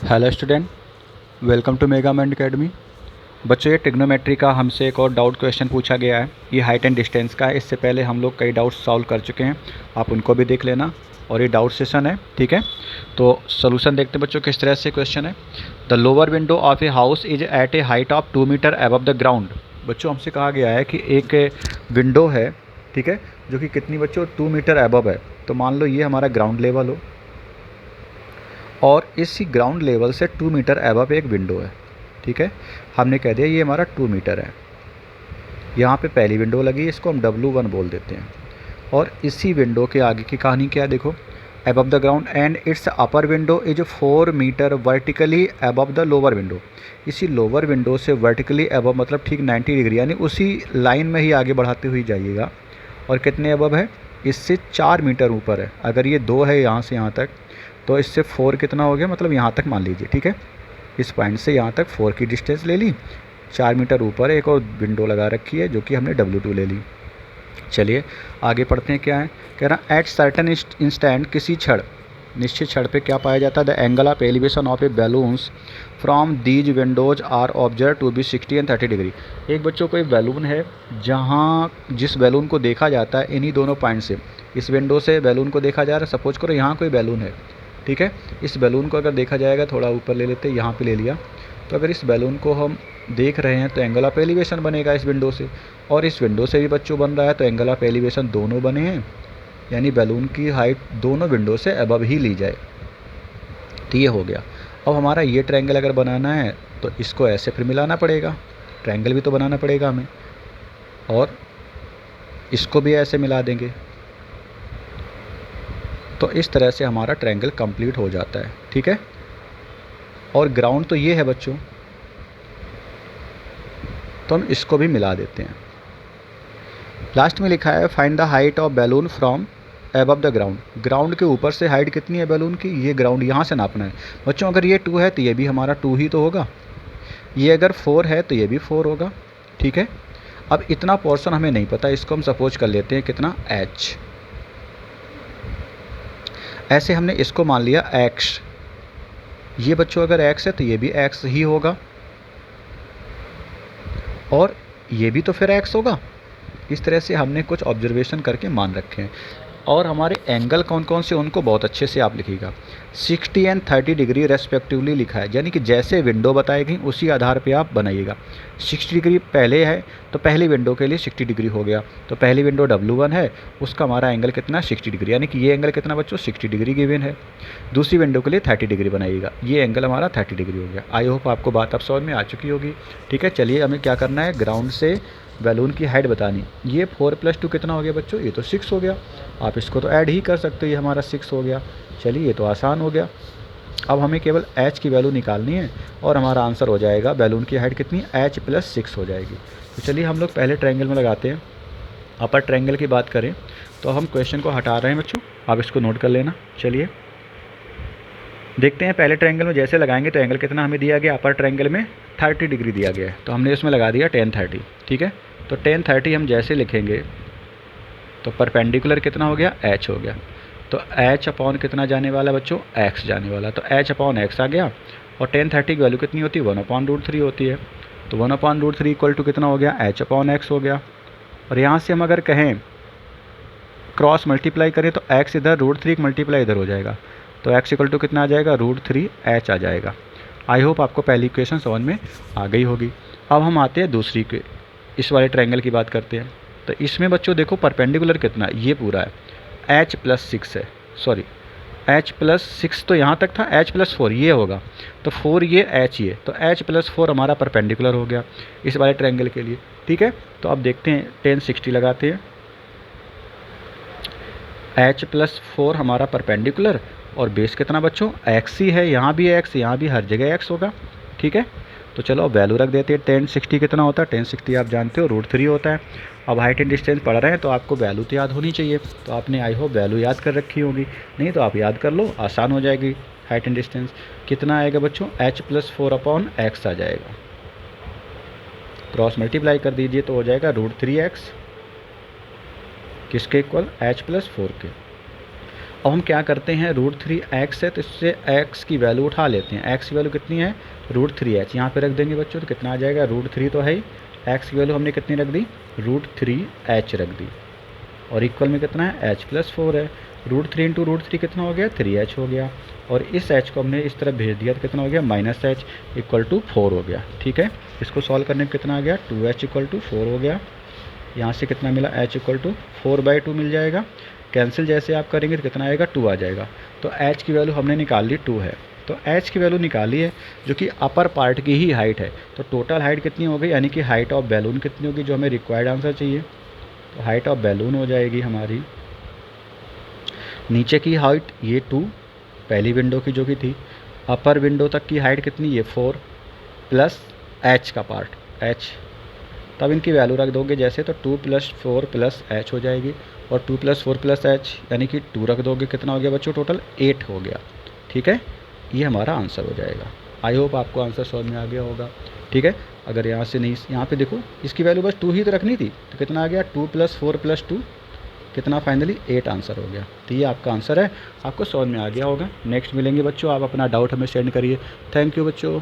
Hello student, welcome to mega mind academy. बच्चों, ये trigonometry का हमसे एक और डाउट क्वेश्चन पूछा गया है। ये हाइट एंड डिस्टेंस का है। इससे पहले हम लोग कई डाउट्स सॉल्व कर चुके हैं, आप उनको भी देख लेना। और ये डाउट सेशन है, ठीक है। तो सोल्यूशन देखते हैं बच्चों किस तरह से क्वेश्चन है। The lower window of a house is at a height of 2 metre above the ground. बच्चों, हमसे कहा गया है कि एक विंडो है, ठीक है, जो कि कितनी बच्चों 2 मीटर अबव है। तो मान लो ये हमारा ग्राउंड लेवल हो और इसी ग्राउंड लेवल से 2 मीटर अबव एक विंडो है, ठीक है। हमने कह दिया ये हमारा 2 मीटर है। यहाँ पे पहली विंडो लगी, इसको हम W1 बोल देते हैं। और इसी विंडो के आगे की कहानी क्या है, देखो। Above the ground and its upper window is 4 metre vertically above the lower window. इसी लोअर विंडो से वर्टिकली अबव मतलब ठीक 90 डिग्री, यानी उसी लाइन में ही आगे बढ़ाते हुए जाइएगा। और कितने अबव है, इससे 4 मीटर ऊपर है। अगर ये 2 है यहाँ से यहाँ तक, तो इससे 4 कितना हो गया, मतलब यहाँ तक मान लीजिए, ठीक है। इस पॉइंट से यहाँ तक 4 की डिस्टेंस ले ली। 4 मीटर ऊपर एक और विंडो लगा रखी है, जो कि हमने W2 ले ली। चलिए आगे पढ़ते हैं। क्या है, कह रहा एट सर्टन इंस्टेंट, किसी क्षण, निश्चित क्षण पे क्या पाया जाता है। The angle of elevation of a balloons from these windows are observe to be 60 and 30 degree. एक बच्चों को एक बैलून है, जहाँ जिस बैलून को देखा जाता है इन्हीं दोनों पॉइंट से। इस विंडो से बैलून को देखा जा रहा है। सपोज करो यहाँ कोई बैलून है, ठीक है। इस बैलून को अगर देखा जाएगा, थोड़ा ऊपर ले लेते हैं, यहाँ पे ले लिया। तो अगर इस बैलून को हम देख रहे हैं तो एंगल ऑफ एलिवेशन बनेगा इस विंडो से, और इस विंडो से भी बच्चों बन रहा है, तो एंगल ऑफ एलिवेशन दोनों बने हैं। यानी बैलून की हाइट दोनों विंडो से अबव ही ली जाए। तो ये हो गया। अब हमारा ये ट्रायंगल अगर बनाना है तो इसको ऐसे फिर मिलाना पड़ेगा, ट्रायंगल भी तो बनाना पड़ेगा हमें, और इसको भी ऐसे मिला देंगे। तो इस तरह से हमारा ट्रायंगल कंप्लीट हो जाता है, ठीक है। और ग्राउंड तो ये है बच्चों, तो हम इसको भी मिला देते हैं। लास्ट में लिखा है find the height of balloon from above the ground. Ground के ऊपर से हाइट कितनी है बैलून की, ये ग्राउंड यहाँ से नापना है बच्चों। अगर ये 2 है तो ये भी हमारा 2 ही तो होगा। ये अगर 4 है तो ये भी 4 होगा, ठीक है। अब इतना पोर्शन हमें नहीं पता, इसको हम सपोज कर लेते हैं कितना, h। ऐसे हमने इसको मान लिया x। ये बच्चों अगर x है तो ये भी x ही होगा, और ये भी तो फिर x होगा। इस तरह से हमने कुछ ऑब्जर्वेशन करके मान रखे हैं। और हमारे एंगल कौन कौन से, उनको बहुत अच्छे से आप लिखिएगा। 60 एंड 30 डिग्री रेस्पेक्टिवली लिखा है, यानी कि जैसे विंडो बताएगी उसी आधार पे आप बनाइएगा। 60 डिग्री पहले है तो पहली विंडो के लिए 60 डिग्री हो गया। तो पहली विंडो W1 है, उसका हमारा एंगल कितना, 60 डिग्री, यानी कि ये एंगल कितना बच्चों, 60 डिग्री गिवन है। दूसरी विंडो के लिए 30 डिग्री बनाइएगा, ये एंगल हमारा 30 डिग्री हो गया। आई होप आपको बात अब समझ में आ चुकी होगी, ठीक है। चलिए हमें क्या करना है, ग्राउंड से बैलून की हाइट बतानी। ये 4 + 2 कितना हो गया बच्चों, ये तो 6 हो गया। आप इसको तो ऐड ही कर सकते हो, ये हमारा 6 हो गया। चलिए ये तो आसान हो गया। अब हमें केवल h की वैल्यू निकालनी है और हमारा आंसर हो जाएगा बैलून की हाइट कितनी, h + 6 हो जाएगी। तो चलिए हम लोग पहले ट्रायंगल में लगाते हैं। अपर ट्रायंगल की बात करें तो हम क्वेश्चन को हटा रहे हैं बच्चों, आप इसको नोट कर लेना। चलिए देखते हैं पहले ट्रायंगल में जैसे लगाएंगे तो एंगल कितना हमें दिया गया, अपर ट्रायंगल में 30 डिग्री दिया गया है, तो हमने इसमें लगा दिया tan 30, ठीक है। तो tan 30 हम जैसे लिखेंगे तो परपेंडिकुलर कितना हो गया, h हो गया। तो h अपॉन कितना जाने वाला बच्चों, x जाने वाला, तो h अपॉन x आ गया। और tan 30 की वैल्यू कितनी होती है, 1/√3 होती है। तो 1/√3 इक्वल टू कितना हो गया, h अपॉन x हो गया। और यहाँ से हम अगर कहें क्रॉस मल्टीप्लाई करें तो x इधर, √3 मल्टीप्लाई इधर हो जाएगा, तो x इक्वल टू कितना आ जाएगा, √3h आ जाएगा। आई होप आपको पहली इक्वेशन समझ में आ गई होगी। अब हम आते हैं दूसरी के, इस वाले ट्रायंगल की बात करते हैं। तो इसमें बच्चों देखो परपेंडिकुलर कितना, ये पूरा है, h + 6 है, सॉरी h + 6 तो यहाँ तक था, h + 4 ये होगा, तो 4 ये h ये, तो h + 4 हमारा परपेंडिकुलर हो गया इस वाले ट्रायंगल के लिए, ठीक है। तो अब देखते हैं tan 60 लगाते हैं, h + 4 हमारा परपेंडिकुलर, और बेस कितना बच्चों, x ही है, यहाँ भी x, यहाँ भी हर जगह x होगा, ठीक है। तो चलो अब वैल्यू रख देते हैं। tan 60 कितना होता है, tan 60 आप जानते हो √3 होता है। अब हाइट एंड डिस्टेंस पढ़ रहे हैं तो आपको वैल्यू तो याद होनी चाहिए, तो आपने आई होप वैल्यू याद कर रखी होगी, नहीं तो आप याद कर लो, आसान हो जाएगी। हाइट एंड डिस्टेंस कितना आएगा बच्चों, h + 4/x आ जाएगा। क्रॉस मल्टीप्लाई कर दीजिए तो हो जाएगा √3x, किसके इक्वल, h + 4 के। अब हम क्या करते हैं, √3x है तो इससे x की वैल्यू उठा लेते हैं। x की वैल्यू कितनी है, √3h। यहाँ पे रख देंगे बच्चों तो कितना आ जाएगा, √3 तो है ही, x की वैल्यू हमने कितनी रख दी, √3h रख दी, और इक्वल में कितना है, h+4 है। √3 इंटू √3 कितना हो गया, 3h हो गया, और इस h को हमने इस तरफ भेज दिया तो कितना हो गया, -h इक्वल टू 4 हो गया। ठीक है, इसको सॉल्व करने में कितना आ गया, 2h इक्वल टू 4 हो गया। यहाँ से कितना मिला, h इक्वल टू 4/2 मिल जाएगा। कैंसिल जैसे आप करेंगे तो कितना आएगा, 2 आ जाएगा। तो h की वैल्यू हमने निकाल ली, 2 है। तो h की वैल्यू निकाली है जो कि अपर पार्ट की ही हाइट है। तो टोटल हाइट कितनी हो गई, यानी कि हाइट ऑफ बैलून कितनी होगी, जो हमें रिक्वायर्ड आंसर चाहिए। तो हाइट ऑफ बैलून हो जाएगी हमारी, नीचे की हाइट ये 2 पहली विंडो की जो कि थी, अपर विंडो तक की हाइट कितनी, ये 4 प्लस h का पार्ट h, तब इनकी वैल्यू रख दोगे जैसे, तो 2 + 4 + h हो जाएगी, और 2 + 4 + h यानी कि 2 रख दोगे, कितना हो गया बच्चों, टोटल 8 हो गया। ठीक है, ये हमारा आंसर हो जाएगा। आई होप आपको आंसर समझ में आ गया होगा। ठीक है, अगर यहाँ से नहीं, यहाँ पे देखो इसकी वैल्यू बस 2 ही तो रखनी थी, तो कितना आ गया, 2 + 4 + 2 कितना, फाइनली 8 आंसर हो गया। तो ये आपका आंसर है, आपको समझ में आ गया होगा। नेक्स्ट मिलेंगे बच्चों, आप अपना डाउट हमें सेंड करिए। थैंक यू बच्चों।